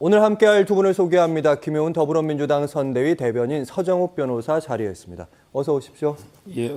오늘 함께할 두 분을 소개합니다. 김효은 더불어민주당 선대위 대변인 서정욱 변호사 자리했습니다. 어서 오십시오. 예.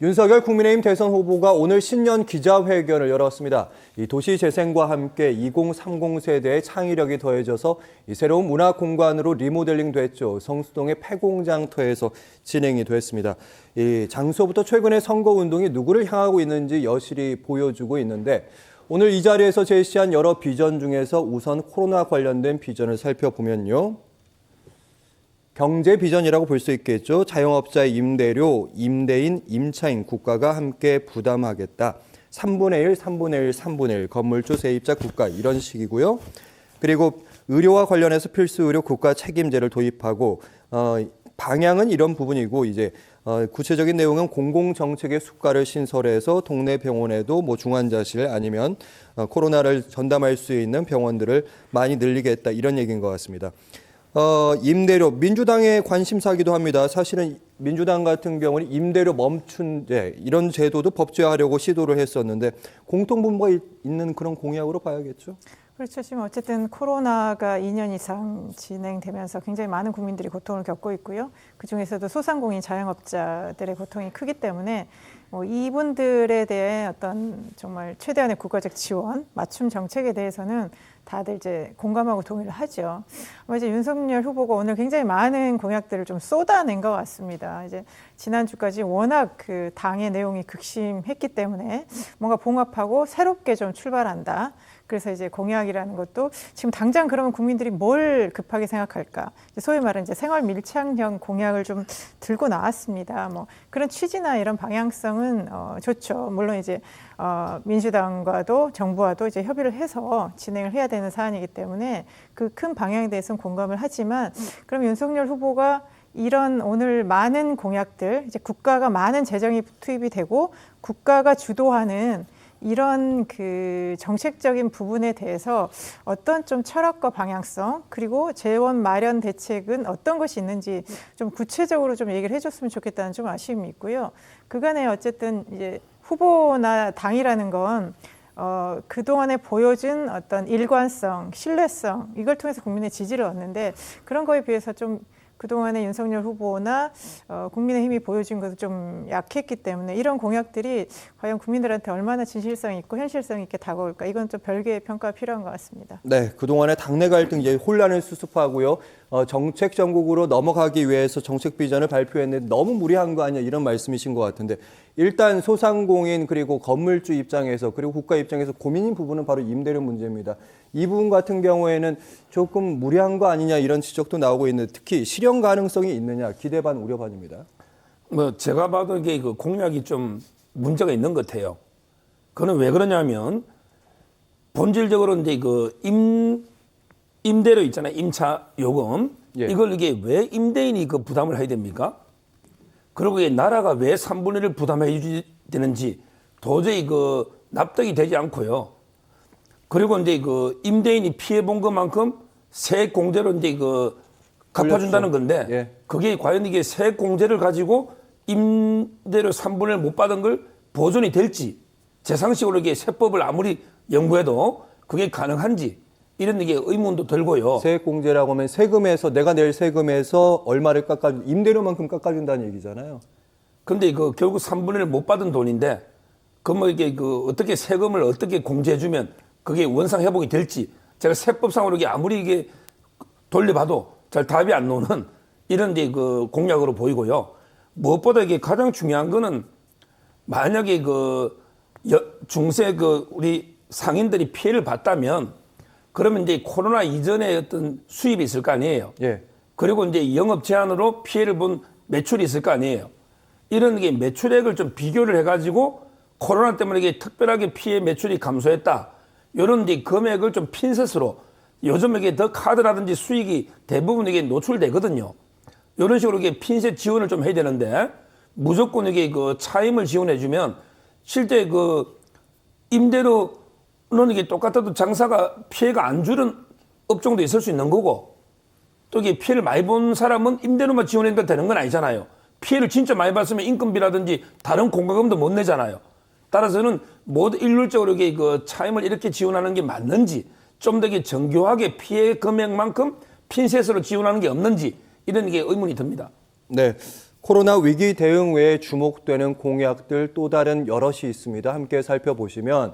윤석열 국민의힘 대선 후보가 오늘 신년 기자회견을 열었습니다. 이 도시재생과 함께 2030 세대의 창의력이 더해져서 이 새로운 문화 공간으로 리모델링 됐죠. 성수동의 폐공장터에서 진행이 됐습니다. 이 장소부터 최근의 선거운동이 누구를 향하고 있는지 여실히 보여주고 있는데 오늘 이 자리에서 제시한 여러 비전 중에서 우선 코로나 관련된 비전을 살펴보면요. 경제 비전이라고 볼 수 있겠죠. 자영업자의 임대료, 임대인, 임차인 국가가 함께 부담하겠다. 3분의 1, 3분의 1, 3분의 1, 건물주 세입자 국가 이런 식이고요. 그리고 의료와 관련해서 필수 의료 국가 책임제를 도입하고 방향은 이런 부분이고 이제 구체적인 내용은 공공정책의 수가를 신설해서 동네 병원에도 뭐 중환자실 아니면 코로나를 전담할 수 있는 병원들을 많이 늘리겠다 이런 얘기인 것 같습니다. 임대료, 민주당의 관심사기도 합니다. 사실은 민주당 같은 경우는 임대료 멈춘제 이런 제도도 법제화하려고 시도를 했었는데 공통분모가 있는 그런 공약으로 봐야겠죠. 그렇죠. 지금 어쨌든 코로나가 2년 이상 진행되면서 굉장히 많은 국민들이 고통을 겪고 있고요. 그중에서도 소상공인 자영업자들의 고통이 크기 때문에 이분들에 대해 어떤 정말 최대한의 국가적 지원, 맞춤 정책에 대해서는 다들 이제 공감하고 동의를 하죠. 이제 윤석열 후보가 오늘 굉장히 많은 공약들을 좀 쏟아낸 것 같습니다. 이제 지난주까지 워낙 그 당의 내용이 극심했기 때문에 뭔가 봉합하고 새롭게 좀 출발한다. 그래서 이제 공약이라는 것도 지금 당장 그러면 국민들이 뭘 급하게 생각할까? 소위 말하는 이제 생활 밀착형 공약을 좀 들고 나왔습니다. 뭐 그런 취지나 이런 방향성은 좋죠. 물론 이제 민주당과도 정부와도 이제 협의를 해서 진행을 해야 되는 사안이기 때문에 그 큰 방향에 대해서는 공감을 하지만 그럼 윤석열 후보가 이런 오늘 많은 공약들, 이제 국가가 많은 재정이 투입이 되고 국가가 주도하는 이런 그 정책적인 부분에 대해서 어떤 좀 철학과 방향성 그리고 재원 마련 대책은 어떤 것이 있는지 좀 구체적으로 좀 얘기를 해줬으면 좋겠다는 좀 아쉬움이 있고요. 그간에 어쨌든 이제 후보나 당이라는 건 그동안에 보여준 어떤 일관성, 신뢰성 이걸 통해서 국민의 지지를 얻는데 그런 거에 비해서 좀 그동안에 윤석열 후보나 국민의힘이 보여준 것도 좀 약했기 때문에 이런 공약들이 과연 국민들한테 얼마나 진실성 있고 현실성 있게 다가올까 이건 좀 별개의 평가가 필요한 것 같습니다. 네, 그동안의 당내 갈등 이제 혼란을 수습하고요. 정책 정국으로 넘어가기 위해서 정책 비전을 발표했는데 너무 무리한 거 아니냐 이런 말씀이신 것 같은데 일단 소상공인 그리고 건물주 입장에서 그리고 국가 입장에서 고민인 부분은 바로 임대료 문제입니다. 이 부분 같은 경우에는 조금 무리한 거 아니냐 이런 지적도 나오고 있는데 특히 실현 가능성이 있느냐 기대 반 우려 반입니다. 뭐 제가 봐도 이게 그 공약이 좀 문제가 있는 것 같아요. 그건 왜 그러냐면 본질적으로 이제 그 임대료 있잖아요. 임차 요금. 예. 이걸 이게 왜 임대인이 그 부담을 해야 됩니까? 그리고 이게 나라가 왜 3분의 1을 부담해 줘야 되는지 도저히 그 납득이 되지 않고요. 그리고 이제 그 임대인이 피해 본 것만큼 세액 공제로 이제 그 갚아준다는 건데 예. 그게 과연 이게 세액 공제를 가지고 임대료 3분의 1 못 받은 걸 보존이 될지 제 상식으로 이게 세법을 아무리 연구해도 그게 가능한지 이런 게 의문도 들고요. 세액 공제라고 하면 세금에서 내가 낼 세금에서 얼마를 임대료만큼 깎아준다는 얘기잖아요. 근데 그 결국 3분의 1 못 받은 돈인데 그 뭐 이게 그 어떻게 세금을 어떻게 공제해주면 그게 원상 회복이 될지 제가 세법상으로 이게 아무리 이게 돌려봐도 잘 답이 안 나오는 이런 이제 그 공약으로 보이고요. 무엇보다 이게 가장 중요한 거는 만약에 그 중세 그 우리 상인들이 피해를 봤다면 그러면 이제 코로나 이전에 어떤 수입이 있을 거 아니에요. 예. 그리고 이제 영업 제한으로 피해를 본 매출이 있을 거 아니에요. 이런 게 매출액을 좀 비교를 해가지고 코로나 때문에 이게 특별하게 피해 매출이 감소했다. 이런 이제 금액을 좀 핀셋으로 요즘 이게 더 카드라든지 수익이 대부분 이게 노출되거든요. 이런 식으로 이게 핀셋 지원을 좀 해야 되는데 무조건 이게 그 차임을 지원해주면 실제 그 임대료는 이게 똑같아도 장사가 피해가 안 주는 업종도 있을 수 있는 거고 또 이게 피해를 많이 본 사람은 임대료만 지원해도 되는 건 아니잖아요. 피해를 진짜 많이 봤으면 인건비라든지 다른 공과금도 못 내잖아요. 따라서는 모두 일률적으로 이게 그 차임을 이렇게 지원하는 게 맞는지, 좀 더 정교하게 피해 금액만큼 핀셋으로 지원하는 게 없는지, 이런 게 의문이 듭니다. 네. 코로나 위기 대응 외에 주목되는 공약들 또 다른 여럿이 있습니다. 함께 살펴보시면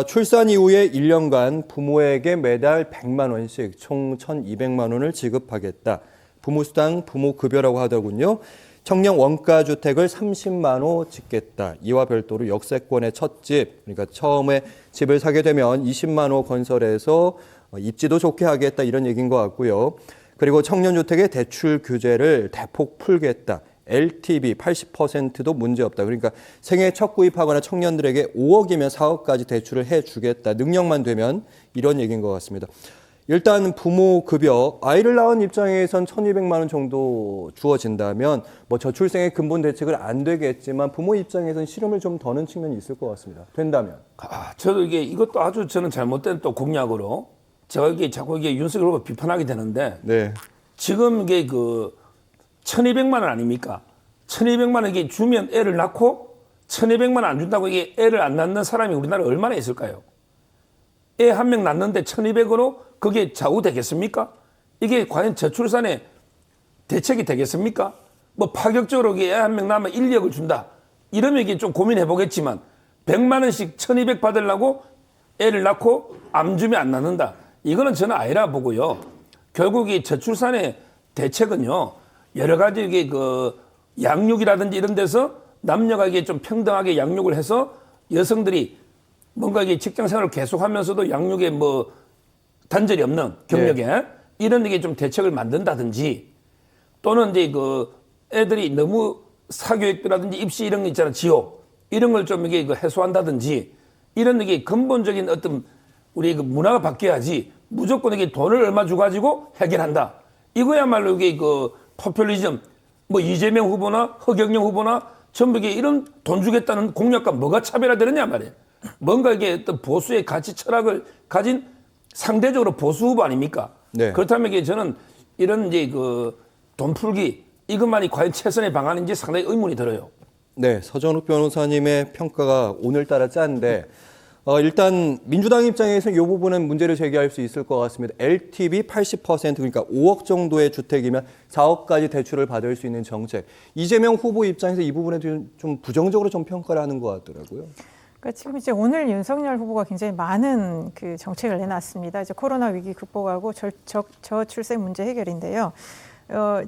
출산 이후에 1년간 부모에게 매달 100만 원씩 총 1,200만 원을 지급하겠다. 부모수당, 부모급여라고 하더군요. 청년 원가주택을 30만 호 짓겠다. 이와 별도로 역세권의 첫 집, 그러니까 처음에 집을 사게 되면 20만 호 건설해서 입지도 좋게 하겠다 이런 얘기인 것 같고요. 그리고 청년주택의 대출 규제를 대폭 풀겠다. LTV 80%도 문제없다. 그러니까 생애 첫 구입하거나 청년들에게 5억이면 4억까지 대출을 해주겠다. 능력만 되면 이런 얘기인 것 같습니다. 일단 부모 급여, 아이를 낳은 입장에선 1,200만 원 정도 주어진다면 뭐 저출생의 근본 대책은 안 되겠지만 부모 입장에선 실험을 좀 더는 측면이 있을 것 같습니다. 된다면. 저도 이것도 아주 저는 잘못된 또 공약으로 제가 이게 자꾸 윤석열 후보 비판하게 되는데 네. 지금 이게 1,200만 원 아닙니까? 1,200만 원 이게 주면 애를 낳고 1,200만 원 안 준다고 이게 애를 안 낳는 사람이 우리나라에 얼마나 있을까요? 애 한 명 낳는데 1,200으로 그게 좌우되겠습니까? 이게 과연 저출산의 대책이 되겠습니까? 뭐 파격적으로 애 한 명 낳으면 1, 2억을 준다. 이러면 이게 좀 고민해 보겠지만 100만 원씩 1,200 받으려고 애를 낳고 안 주면 안 낳는다. 이거는 저는 아니라 보고요. 결국 이 저출산의 대책은요. 여러 가지 이게 양육이라든지 이런 데서 남녀가 이게 좀 평등하게 양육을 해서 여성들이 뭔가 이게 직장 생활을 계속하면서도 양육에 뭐 단절이 없는 경력에 이런 게 좀 대책을 만든다든지 또는 이제 애들이 너무 사교육이라든지 입시 이런 거 있잖아 지옥 이런 걸 좀 이게 해소한다든지 이런 게 근본적인 어떤 우리 문화가 바뀌어야지 무조건 이게 돈을 얼마 주가지고 해결한다. 이거야말로 이게 포퓰리즘 뭐 이재명 후보나 허경영 후보나 전부 이게 이런 돈 주겠다는 공약과 뭐가 차별화되느냐 말이에요. 뭔가 이게 어떤 보수의 가치 철학을 가진 상대적으로 보수 후보 아닙니까? 네. 그렇다면 이게 저는 이런 이제 돈 풀기 이것만이 과연 최선의 방안인지 상당히 의문이 들어요. 네, 서정욱 변호사님의 평가가 오늘따라 짠데 일단 민주당 입장에서는 이 부분은 문제를 제기할 수 있을 것 같습니다. LTV 80% 그러니까 5억 정도의 주택이면 4억까지 대출을 받을 수 있는 정책. 이재명 후보 입장에서 이 부분에 좀 부정적으로 좀 평가를 하는 것 같더라고요. 그러니까 지금 이제 오늘 윤석열 후보가 굉장히 많은 그 정책을 내놨습니다. 이제 코로나 위기 극복하고 저출생 문제 해결인데요.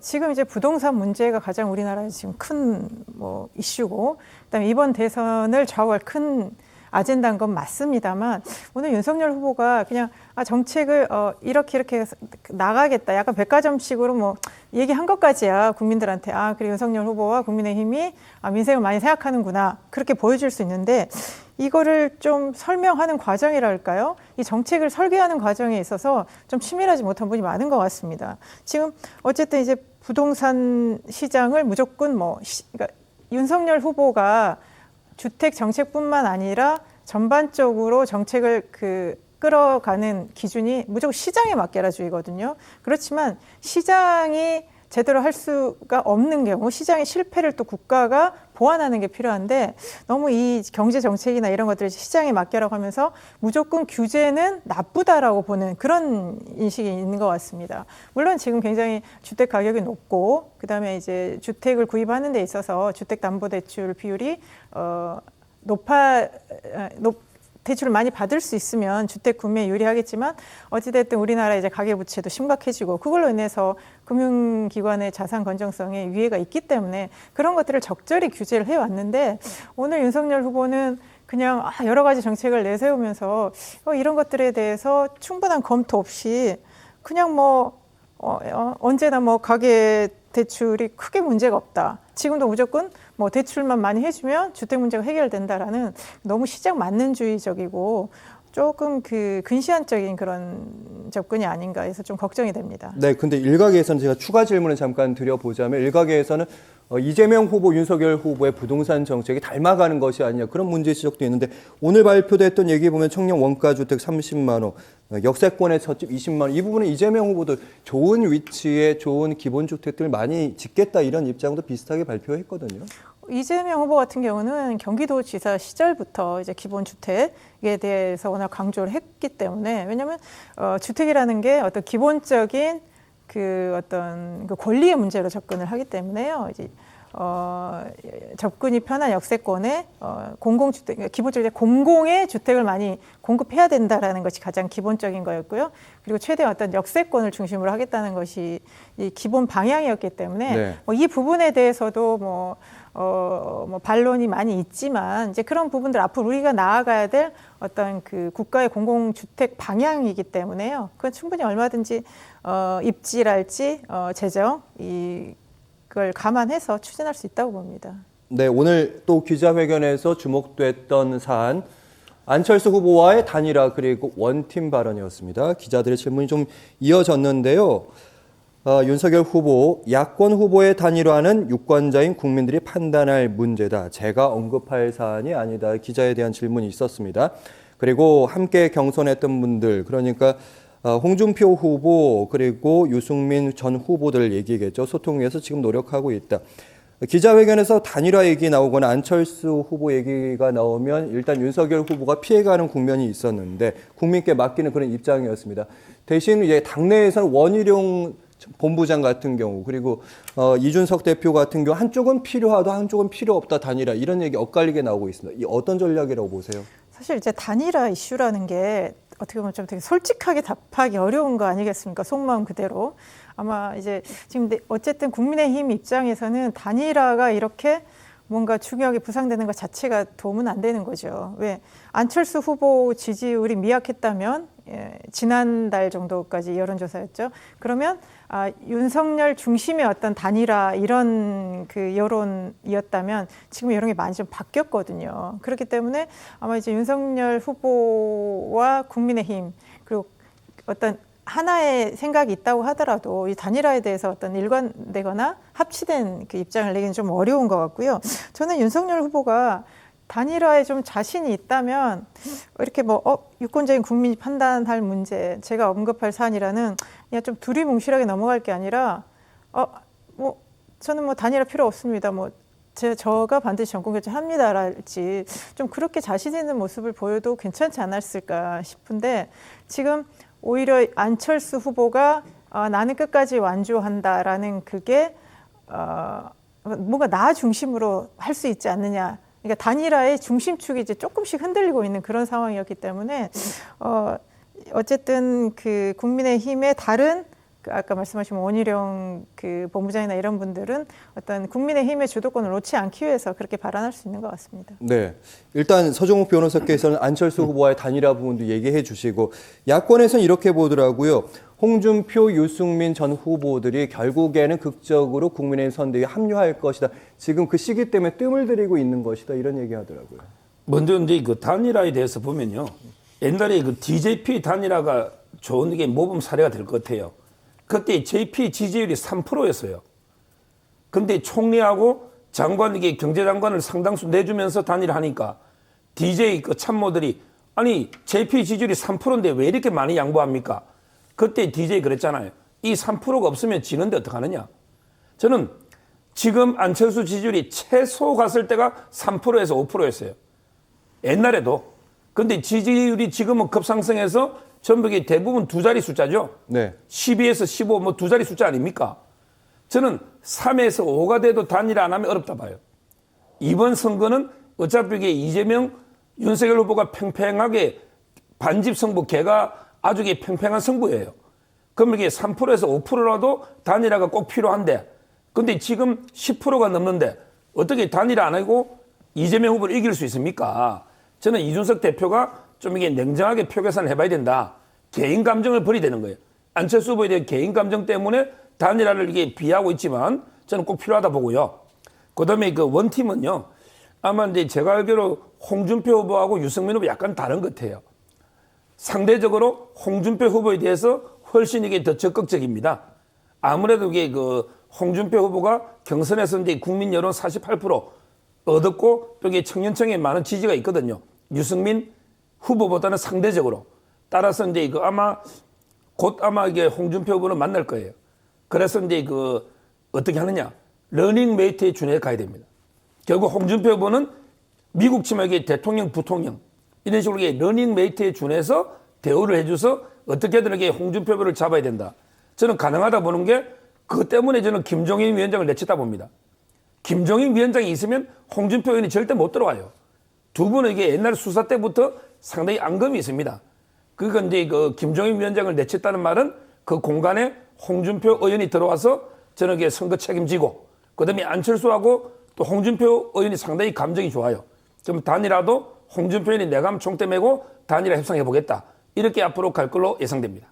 지금 이제 부동산 문제가 가장 우리나라에 지금 큰 뭐 이슈고, 그다음에 이번 대선을 좌우할 큰 아젠다인 건 맞습니다만 오늘 윤석열 후보가 그냥 정책을 이렇게 해서 나가겠다. 약간 백과점식으로 뭐 얘기한 것까지야 국민들한테 그리고 윤석열 후보와 국민의힘이 민생을 많이 생각하는구나. 그렇게 보여줄 수 있는데 이거를 좀 설명하는 과정이랄까요? 이 정책을 설계하는 과정에 있어서 좀 치밀하지 못한 부분이 많은 것 같습니다. 지금 어쨌든 이제 부동산 시장을 무조건 그러니까 윤석열 후보가 주택 정책뿐만 아니라 전반적으로 정책을 끌어가는 기준이 무조건 시장에 맡겨라주의거든요. 그렇지만 시장이 제대로 할 수가 없는 경우 시장의 실패를 또 국가가 보완하는 게 필요한데 너무 이 경제 정책이나 이런 것들을 시장에 맡겨라고 하면서 무조건 규제는 나쁘다라고 보는 그런 인식이 있는 것 같습니다. 물론 지금 굉장히 주택 가격이 높고 그다음에 이제 주택을 구입하는 데 있어서 주택담보대출 비율이 대출을 많이 받을 수 있으면 주택 구매에 유리하겠지만 어찌됐든 우리나라 이제 가계부채도 심각해지고 그걸로 인해서 금융기관의 자산 건전성에 위해가 있기 때문에 그런 것들을 적절히 규제를 해왔는데 오늘 윤석열 후보는 그냥 여러 가지 정책을 내세우면서 이런 것들에 대해서 충분한 검토 없이 그냥 언제나 가계 대출이 크게 문제가 없다. 지금도 무조건 대출만 많이 해주면 주택 문제가 해결된다라는 너무 시장 만능주의적이고 조금 근시안적인 그런 접근이 아닌가 해서 좀 걱정이 됩니다. 네, 근데 일각에서는 제가 추가 질문을 잠깐 드려보자면 일각에서는 이재명 후보, 윤석열 후보의 부동산 정책이 닮아가는 것이 아니냐 그런 문제 지적도 있는데 오늘 발표됐던 얘기 보면 청년 원가주택 30만 원, 역세권의 첫집 20만 원 이 부분은 이재명 후보도 좋은 위치에 좋은 기본주택들 많이 짓겠다 이런 입장도 비슷하게 발표했거든요. 이재명 후보 같은 경우는 경기도지사 시절부터 이제 기본주택에 대해서 워낙 강조를 했기 때문에, 왜냐하면 주택이라는 게 어떤 기본적인 그 어떤 그 권리의 문제로 접근을 하기 때문에요. 이제 접근이 편한 역세권에 공공주택, 기본적으로 공공의 주택을 많이 공급해야 된다라는 것이 가장 기본적인 거였고요. 그리고 최대 어떤 역세권을 중심으로 하겠다는 것이 이 기본 방향이었기 때문에 네. 이 부분에 대해서도 뭐 반론이 많이 있지만 이제 그런 부분들 앞으로 우리가 나아가야 될 어떤 그 국가의 공공주택 방향이기 때문에요. 그건 충분히 얼마든지 입지랄지 재정 이걸 감안해서 추진할 수 있다고 봅니다. 네, 오늘 또 기자회견에서 주목됐던 사안, 안철수 후보와의 단일화 그리고 원팀 발언이었습니다. 기자들의 질문이 좀 이어졌는데요. 윤석열 후보, 야권 후보의 단일화는 유권자인 국민들이 판단할 문제다. 제가 언급할 사안이 아니다. 기자에 대한 질문이 있었습니다. 그리고 함께 경선했던 분들, 그러니까 홍준표 후보 그리고 유승민 전 후보들 얘기겠죠. 소통 위해서 지금 노력하고 있다. 기자회견에서 단일화 얘기 나오거나 안철수 후보 얘기가 나오면 일단 윤석열 후보가 피해가는 국면이 있었는데 국민께 맡기는 그런 입장이었습니다. 대신 이제 당내에서는 원희룡 본부장 같은 경우 그리고 이준석 대표 같은 경우 한쪽은 필요하다 한쪽은 필요 없다 단일화 이런 얘기 엇갈리게 나오고 있습니다. 이 어떤 전략이라고 보세요? 사실 이제 단일화 이슈라는 게 어떻게 보면 좀 되게 솔직하게 답하기 어려운 거 아니겠습니까? 속마음 그대로. 아마 이제 지금 어쨌든 국민의힘 입장에서는 단일화가 이렇게 뭔가 중요하게 부상되는 것 자체가 도움은 안 되는 거죠. 왜? 안철수 후보 지지율이 미약했다면 지난달 정도까지 여론조사였죠. 그러면 윤석열 중심의 어떤 단일화 이런 그 여론이었다면 지금 여론이 많이 좀 바뀌었거든요. 그렇기 때문에 아마 이제 윤석열 후보와 국민의힘 그리고 어떤 하나의 생각이 있다고 하더라도 이 단일화에 대해서 어떤 일관되거나 합치된 그 입장을 내기는 좀 어려운 것 같고요. 저는 윤석열 후보가 단일화에 좀 자신이 있다면 이렇게 유권자인 국민이 판단할 문제, 제가 언급할 사안이라는 그냥 좀 두리뭉실하게 넘어갈 게 아니라 저는 단일화 필요 없습니다. 저가 반드시 정권 교체합니다랄지 좀 그렇게 자신 있는 모습을 보여도 괜찮지 않았을까 싶은데 지금 오히려 안철수 후보가 나는 끝까지 완주한다라는 그게 뭔가 나 중심으로 할 수 있지 않느냐. 그러니까 단일화의 중심축이 이제 조금씩 흔들리고 있는 그런 상황이었기 때문에 어쨌든 그 국민의힘의 다른 아까 말씀하신 원희룡 그 본부장이나 이런 분들은 어떤 국민의힘의 주도권을 놓지 않기 위해서 그렇게 발언할 수 있는 것 같습니다. 네, 일단 서정욱 변호사께서는 안철수 후보와의 단일화 부분도 얘기해 주시고 야권에서는 이렇게 보더라고요. 홍준표, 유승민 전 후보들이 결국에는 극적으로 국민의힘 선대위에 합류할 것이다. 지금 그 시기 때문에 뜸을 들이고 있는 것이다. 이런 얘기 하더라고요. 먼저 이제 그 단일화에 대해서 보면요. 옛날에 그 DJP 단일화가 좋은 게 모범 사례가 될 것 같아요. 그때 JP 지지율이 3%였어요. 근데 총리하고 장관, 이게 경제장관을 상당수 내주면서 단일하니까 DJ 그 참모들이 아니, JP 지지율이 3%인데 왜 이렇게 많이 양보합니까? 그때 DJ 그랬잖아요. 이 3%가 없으면 지는데 어떡하느냐? 저는 지금 안철수 지지율이 최소 갔을 때가 3%에서 5%였어요. 옛날에도. 근데 지지율이 지금은 급상승해서 전부 대부분 두 자리 숫자죠. 네. 12에서 15, 두 자리 숫자 아닙니까? 저는 3에서 5가 돼도 단일화 안 하면 어렵다 봐요. 이번 선거는 어차피 이게 이재명, 윤석열 후보가 팽팽하게 반집 승부, 걔가 아주 팽팽한 승부예요. 그럼 이게 3%에서 5%라도 단일화가 꼭 필요한데, 근데 지금 10%가 넘는데 어떻게 단일화 안 하고 이재명 후보를 이길 수 있습니까? 저는 이준석 대표가 좀 이게 냉정하게 표 계산을 해봐야 된다. 개인 감정을 버려야 되는 거예요. 안철수 후보에 대한 개인 감정 때문에 단일화를 이게 비하고 있지만 저는 꼭 필요하다 보고요. 그 다음에 그 원팀은요. 아마 이제 제가 알기로 홍준표 후보하고 유승민 후보 약간 다른 것 같아요. 상대적으로 홍준표 후보에 대해서 훨씬 이게 더 적극적입니다. 아무래도 이게 그 홍준표 후보가 경선에서 이제 국민 여론 48% 얻었고 또 이게 청년층에 많은 지지가 있거든요. 유승민 후보보다는 상대적으로. 따라서 이제 그 곧 아마 이게 홍준표 후보는 만날 거예요. 그래서 이제 그 어떻게 하느냐. 러닝메이트의 준에 가야 됩니다. 결국 홍준표 후보는 미국 치마에게 대통령, 부통령 이런 식으로 러닝메이트에 준해서 대우를 해줘서 어떻게든 이게 홍준표 후보를 잡아야 된다. 저는 가능하다 보는 게 그것 때문에 저는 김종인 위원장을 내쳤다 봅니다. 김종인 위원장이 있으면 홍준표 의원이 절대 못 들어와요. 두 분은 이게 옛날 수사 때부터 상당히 앙금이 있습니다. 그러니까 이제 그 김종인 위원장을 내쳤다는 말은 그 공간에 홍준표 의원이 들어와서 저는 이게 선거 책임지고 그다음에 안철수하고 또 홍준표 의원이 상당히 감정이 좋아요. 그럼 단이라도 홍준표 의원이 내감 총대 메고 단일화 협상해 보겠다. 이렇게 앞으로 갈 걸로 예상됩니다.